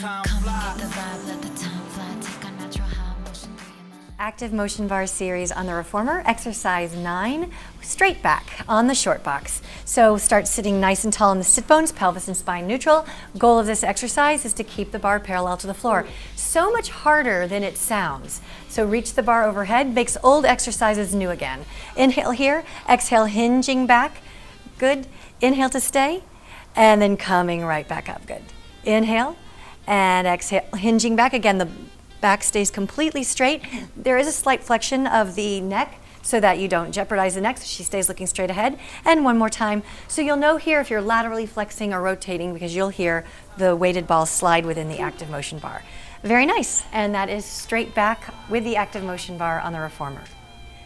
time fly. Active motion bar series on the reformer, exercise 9, straight back on the short box. So start sitting nice and tall in the sit bones, pelvis and spine neutral. Goal of this exercise is to keep the bar parallel to the floor. So much harder than it sounds. So reach the bar overhead, makes old exercises new again. Inhale here, exhale hinging back, good. Inhale to stay, and then coming right back up, good. Inhale and exhale, hinging back again. The back stays completely straight. There is a slight flexion of the neck so that you don't jeopardize the neck, so she stays looking straight ahead. And one more time. So you'll know here if you're laterally flexing or rotating because you'll hear the weighted ball slide within the active motion bar. Very nice. And that is straight back with the active motion bar on the reformer.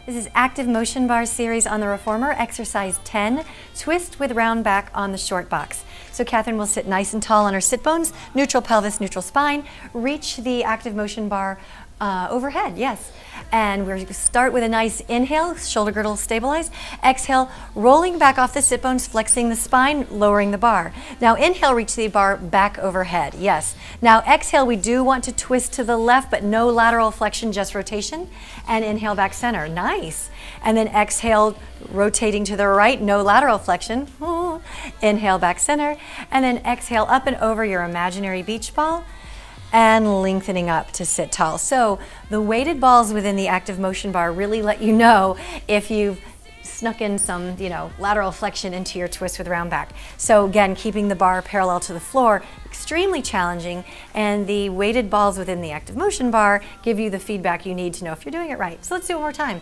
This is active motion bar series on the reformer, exercise 10, twist with round back on the short box. So Catherine will sit nice and tall on her sit bones, neutral pelvis, neutral spine, reach the active motion bar overhead, yes. And we're going to start with a nice inhale, shoulder girdle stabilized. Exhale, rolling back off the sit bones, flexing the spine, lowering the bar. Now inhale, reach the bar back overhead, yes. Now exhale, we do want to twist to the left, but no lateral flexion, just rotation. And inhale, back center, nice. And then exhale, rotating to the right, no lateral flexion. Inhale, back center. And then exhale, up and over your imaginary beach ball. And lengthening up to sit tall. So the weighted balls within the active motion bar really let you know if you've snuck in some, lateral flexion into your twist with round back. So again, keeping the bar parallel to the floor, extremely challenging, and the weighted balls within the active motion bar give you the feedback you need to know if you're doing it right. So let's do it one more time.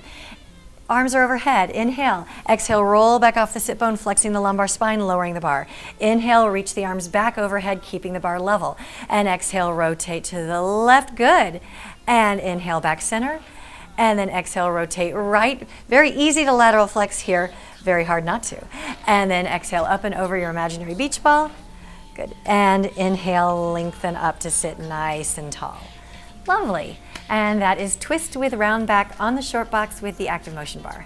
Arms are overhead, inhale. Exhale, roll back off the sit bone, flexing the lumbar spine, lowering the bar. Inhale, reach the arms back overhead, keeping the bar level. And exhale, rotate to the left, good. And inhale, back center. And then exhale, rotate right. Very easy to lateral flex here, very hard not to. And then exhale, up and over your imaginary beach ball. Good. And inhale, lengthen up to sit nice and tall. Lovely. And that is twist with round back on the short box with the active motion bar.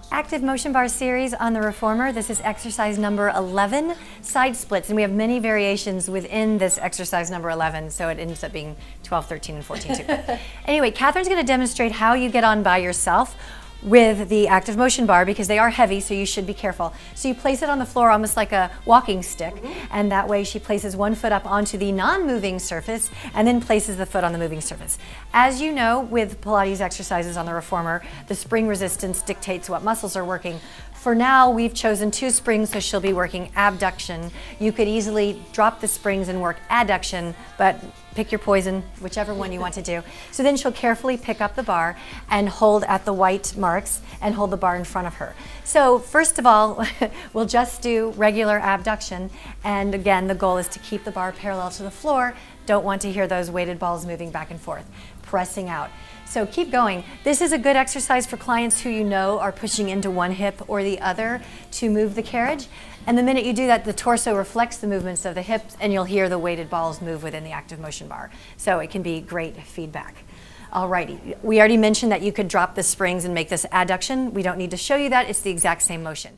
Active motion bar series on the reformer. This is exercise number 11, side splits. And we have many variations within this exercise number 11, so it ends up being 12, 13, and 14 too. Anyway, Catherine's going to demonstrate how you get on by yourself with the active motion bar because they are heavy, so you should be careful. So you place it on the floor almost like a walking stick, and that way she places one foot up onto the non-moving surface and then places the foot on the moving surface. As you know, with Pilates exercises on the reformer, the spring resistance dictates what muscles are working. For now, we've chosen 2 springs, so she'll be working abduction. You could easily drop the springs and work adduction, but pick your poison, whichever one you want to do. So then she'll carefully pick up the bar and hold at the white marks and hold the bar in front of her. So first of all, we'll just do regular abduction. And again, the goal is to keep the bar parallel to the floor. Don't want to hear those weighted balls moving back and forth, pressing out. So keep going. This is a good exercise for clients who you know are pushing into one hip or the other to move the carriage. And the minute you do that, the torso reflects the movements of the hips and you'll hear the weighted balls move within the active motion bar. So it can be great feedback. Alrighty, we already mentioned that you could drop the springs and make this adduction. We don't need to show you that, it's the exact same motion.